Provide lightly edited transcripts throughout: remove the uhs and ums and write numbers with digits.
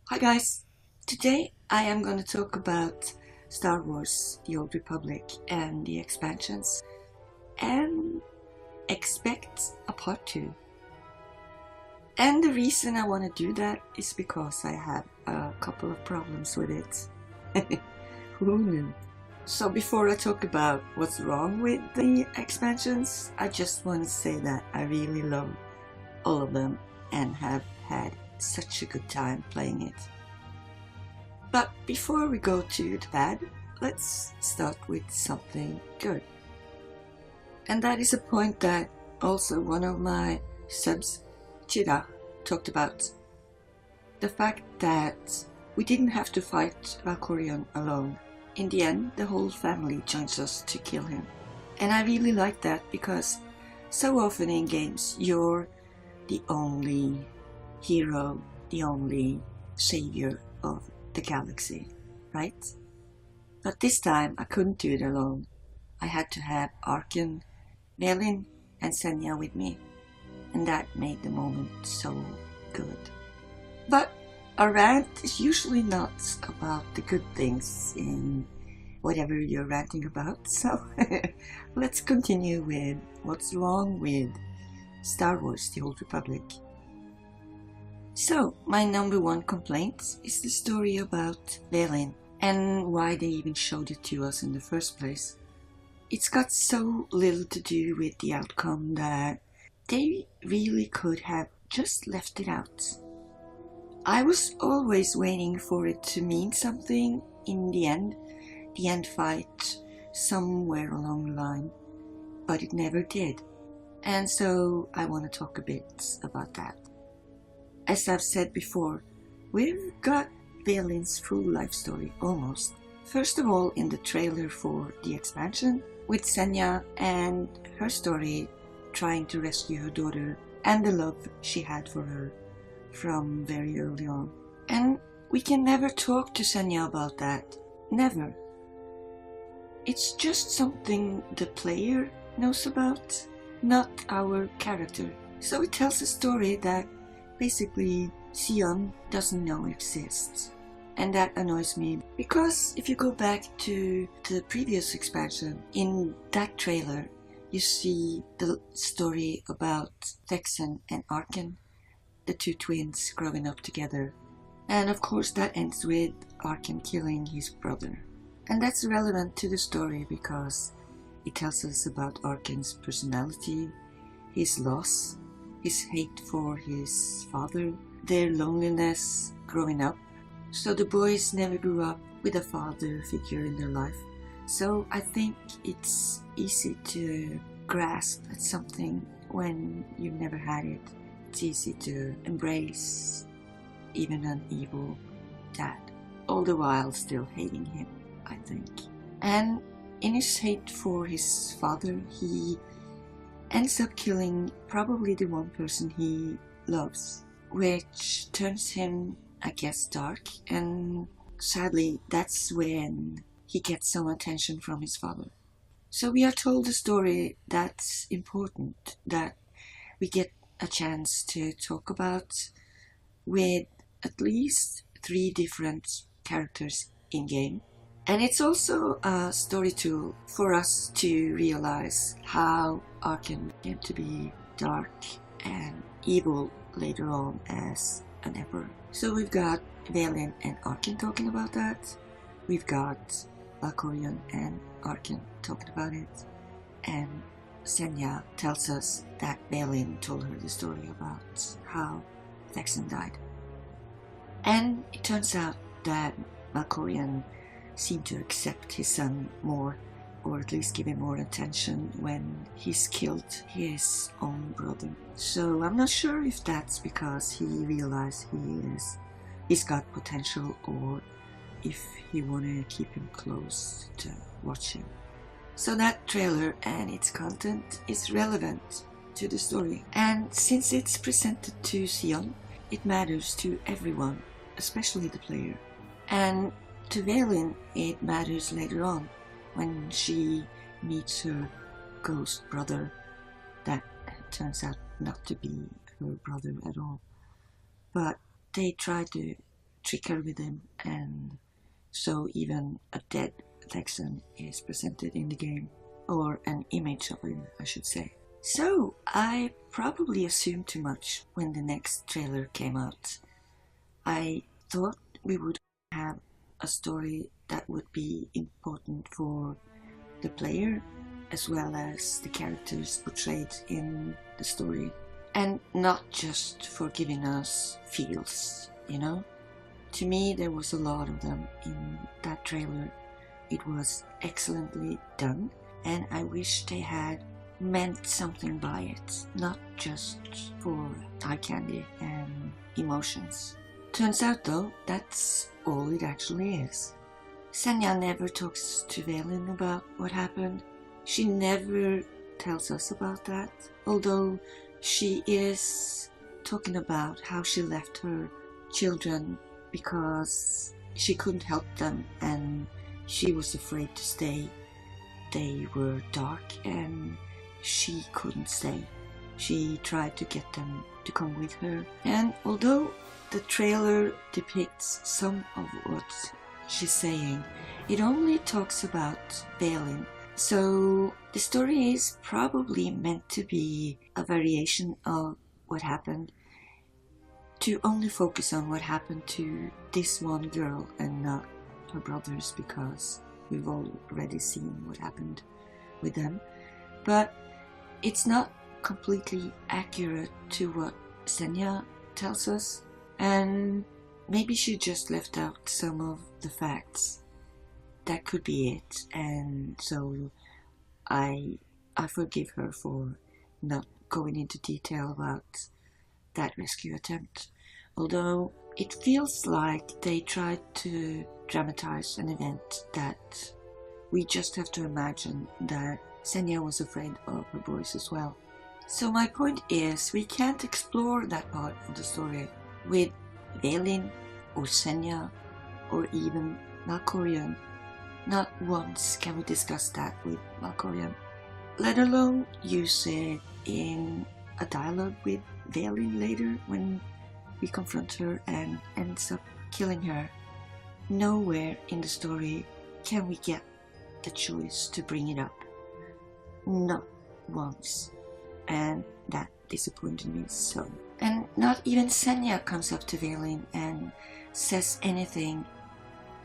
Hi guys! Today I am going to talk about Star Wars The Old Republic and the expansions and expect a part 2. And the reason I want to do that is because I have a couple of problems with it. Who knew? So before I talk about what's wrong with the expansions, I just want to say that I really love all of them and have had such a good time playing it. But before we go to the bad, let's start with something good. And that is a point that also one of my subs, Chida, talked about. The fact that we didn't have to fight Valkorion alone. In the end, the whole family joins us to kill him. And I really like that because so often in games you're the only hero, the only savior of the galaxy, right? But this time I couldn't do it alone. I had to have Arkin, Melin and Senya with me, and that made the moment so good. But a rant is usually not about the good things in whatever you're ranting about, so let's continue with what's wrong with Star Wars The Old Republic. So, my number one complaint is the story about Velen and why they even showed it to us in the first place. It's got so little to do with the outcome that they really could have just left it out. I was always waiting for it to mean something in the end fight somewhere along the line, but it never did. And so I want to talk a bit about that. As I've said before, we've got Valen's full life story almost. First of all in the trailer for the expansion, with Senya and her story trying to rescue her daughter and the love she had for her from very early on. And we can never talk to Senya about that. Never. It's just something the player knows about, not our character. So it tells a story that basically Sion doesn't know exists. And that annoys me, because if you go back to the previous expansion, in that trailer you see the story about Vexen and Arkin, the two twins growing up together. And of course that ends with Arkin killing his brother. And that's relevant to the story because it tells us about Arkin's personality, his loss, his hate for his father, their loneliness growing up. So the boys never grew up with a father figure in their life. So I think it's easy to grasp at something when you've never had it. It's easy to embrace even an evil dad, all the while still hating him, I think. And in his hate for his father, he ends up killing probably the one person he loves, which turns him, I guess, dark, and sadly that's when he gets some attention from his father. So we are told a story that's important, that we get a chance to talk about with at least 3 different characters in game. And it's also a story tool for us to realize how Arkin came to be dark and evil later on as an emperor. So we've got Valen and Arkin talking about that. We've got Valkorion and Arkin talking about it. And Senya tells us that Valen told her the story about how Vexen died. And it turns out that Valkorion seemed to accept his son more, or at least give him more attention when he's killed his own brother. So I'm not sure if that's because he realized he's got potential, or if he wanted to keep him close to watch him. So that trailer and its content is relevant to the story, and since it's presented to Sion, it matters to everyone, especially the player. And to Valen, it matters later on when she meets her ghost brother that turns out not to be her brother at all. But they try to trick her with him, and so even a dead Texan is presented in the game, or an image of him, I should say. So I probably assumed too much when the next trailer came out. I thought we would have a story that would be important for the player as well as the characters portrayed in the story, and not just for giving us feels, you know? To me, there was a lot of them in that trailer. It was excellently done, and I wish they had meant something by it, not just for eye candy and emotions. Turns out though, that's all it actually is. Senya never talks to Valen about what happened. She never tells us about that, although she is talking about how she left her children because she couldn't help them and she was afraid to stay. They were dark and she couldn't stay. She tried to get them to come with her, and although the trailer depicts some of what she's saying, it only talks about Valen. So the story is probably meant to be a variation of what happened, to only focus on what happened to this one girl and not her brothers, because we've already seen what happened with them. But it's not completely accurate to what Senya tells us, and maybe she just left out some of the facts. That could be it, and so I forgive her for not going into detail about that rescue attempt, although it feels like they tried to dramatize an event that we just have to imagine that Senya was afraid of her boys as well. So my point is, we can't explore that part of the story with Valen or Senya or even Malkorian. Not once can we discuss that with Malkorian, let alone use it in a dialogue with Valen later when we confront her and ends up killing her. Nowhere in the story can we get the choice to bring it up. Not once. And that disappointed me so. And not even Senya comes up to Valen and says anything,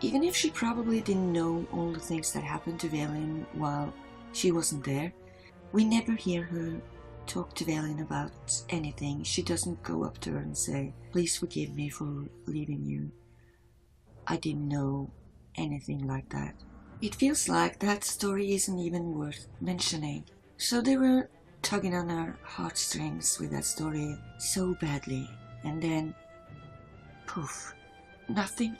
even if she probably didn't know all the things that happened to Valen while she wasn't there. We never hear her talk to Valen about anything. She doesn't go up to her and say, "Please forgive me for leaving you. I didn't know," anything like that. It feels like that story isn't even worth mentioning. So they were tugging on our heartstrings with that story so badly, and then poof, nothing.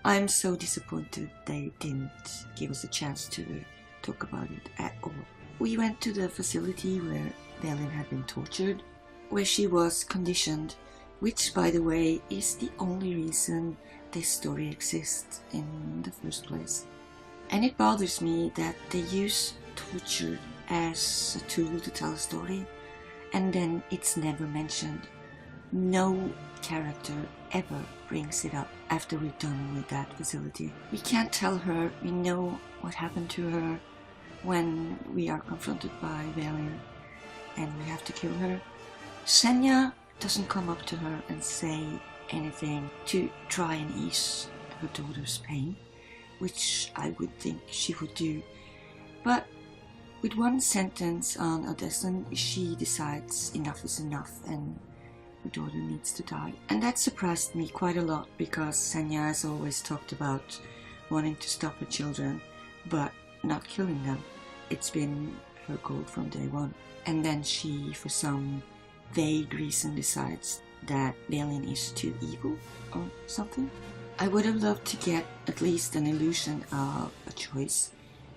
I'm so disappointed they didn't give us a chance to talk about it at all. We went to the facility where Valen had been tortured, where she was conditioned, which by the way is the only reason this story exists in the first place. And it bothers me that they use torture as a tool to tell a story, and then it's never mentioned. No character ever brings it up after we're done with that facility. We can't tell her we know what happened to her when we are confronted by Valen and we have to kill her. Senya doesn't come up to her and say anything to try and ease her daughter's pain, which I would think she would do. But with one sentence on a dozen, she decides enough is enough and her daughter needs to die. And that surprised me quite a lot, because Senya has always talked about wanting to stop her children, but not killing them. It's been her goal from day one. And then she, for some vague reason, decides that Valen is too evil or something. I would have loved to get at least an illusion of a choice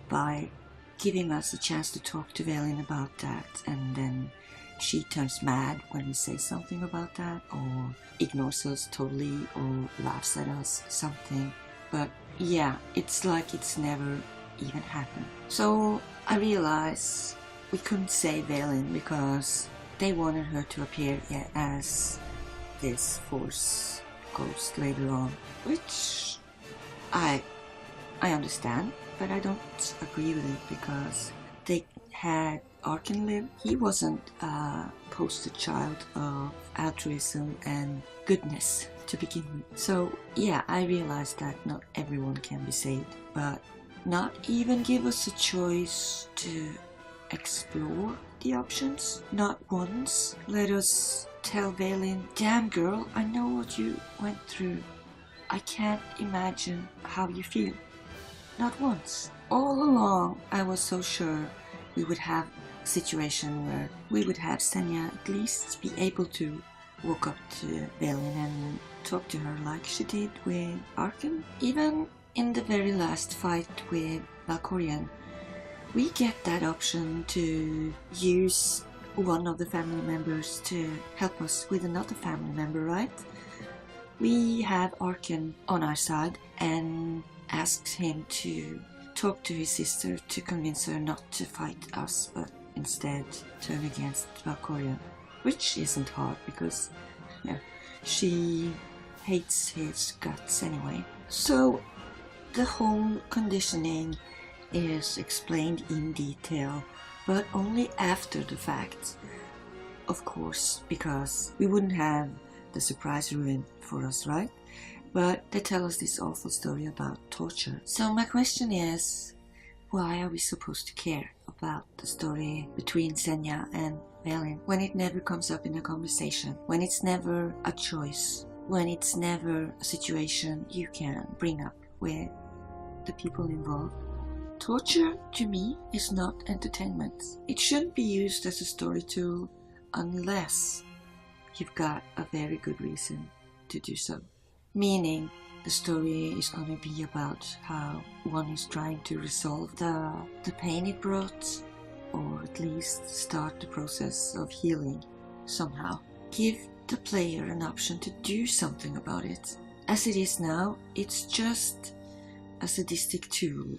by giving us a chance to talk to Valen about that, and then she turns mad when we say something about that, or ignores us totally, or laughs at us, something. But yeah, it's like it's never even happened. So I realize we couldn't say Valen because they wanted her to appear as this Force ghost later on, which I understand, but I don't agree with it because they had Arkin live. He wasn't a poster child of altruism and goodness to begin with. So yeah, I realize that not everyone can be saved, but not even give us a choice to explore the options. Not once let us tell Valen, damn girl, I know what you went through. I can't imagine how you feel. Not once. All along I was so sure we would have a situation where we would have Senja at least be able to walk up to Valen and talk to her like she did with Arkin. Even in the very last fight with Valkorian, we get that option to use one of the family members to help us with another family member, right? We have Arkin on our side and asked him to talk to his sister to convince her not to fight us, but instead turn against Valkorian, which isn't hard because she hates his guts anyway. So the whole conditioning is explained in detail, but only after the fact, of course, because we wouldn't have the surprise ruined for us, right? But they tell us this awful story about torture. So my question is, why are we supposed to care about the story between Senja and Valen when it never comes up in a conversation, when it's never a choice, when it's never a situation you can bring up with the people involved? Torture, to me, is not entertainment. It shouldn't be used as a story tool unless you've got a very good reason to do so. Meaning, the story is going to be about how one is trying to resolve the pain it brought, or at least start the process of healing somehow. Give the player an option to do something about it. As it is now, it's just a sadistic tool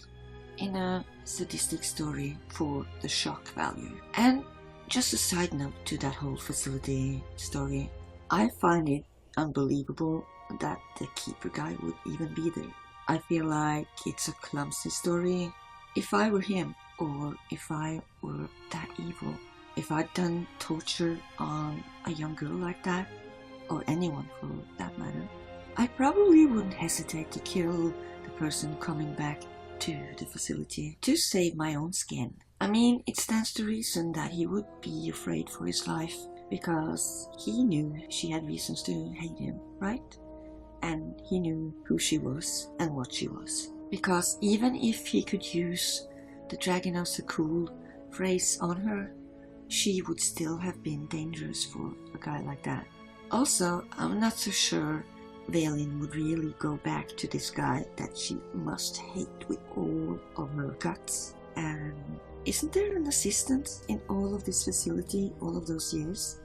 in a sadistic story for the shock value. And just a side note to that whole facility story, I find it unbelievable that the keeper guy would even be there. I feel like it's a clumsy story. If I were him, or if I were that evil, if I'd done torture on a young girl like that, or anyone for that matter, I probably wouldn't hesitate to kill the person coming back to the facility to save my own skin. I mean, it stands to reason that he would be afraid for his life because he knew she had reasons to hate him, right? And he knew who she was and what she was. Because even if he could use the Dragon of Sakul phrase on her, she would still have been dangerous for a guy like that. Also, I'm not so sure Valen would really go back to this guy that she must hate with all of her guts. And isn't there an assistant in all of this facility all of those years?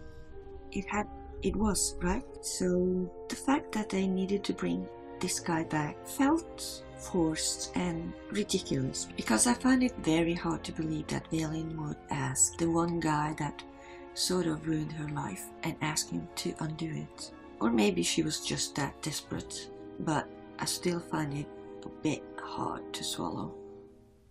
It was, right? So the fact that they needed to bring this guy back felt forced and ridiculous, because I find it very hard to believe that Valen would ask the one guy that sort of ruined her life and ask him to undo it. Or maybe she was just that desperate, but I still find it a bit hard to swallow.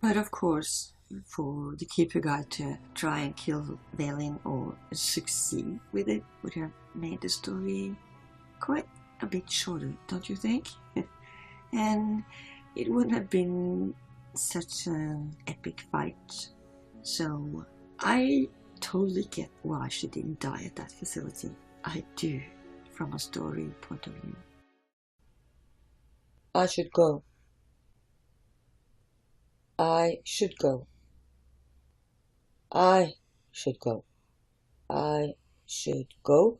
But of course, for the keeper guy to try and kill Valen or succeed with it would have made the story quite a bit shorter, don't you think? And it wouldn't have been such an epic fight. So I totally get why she didn't die at that facility. I do, from a story point of view. I should go. I should go. I should go. I should go.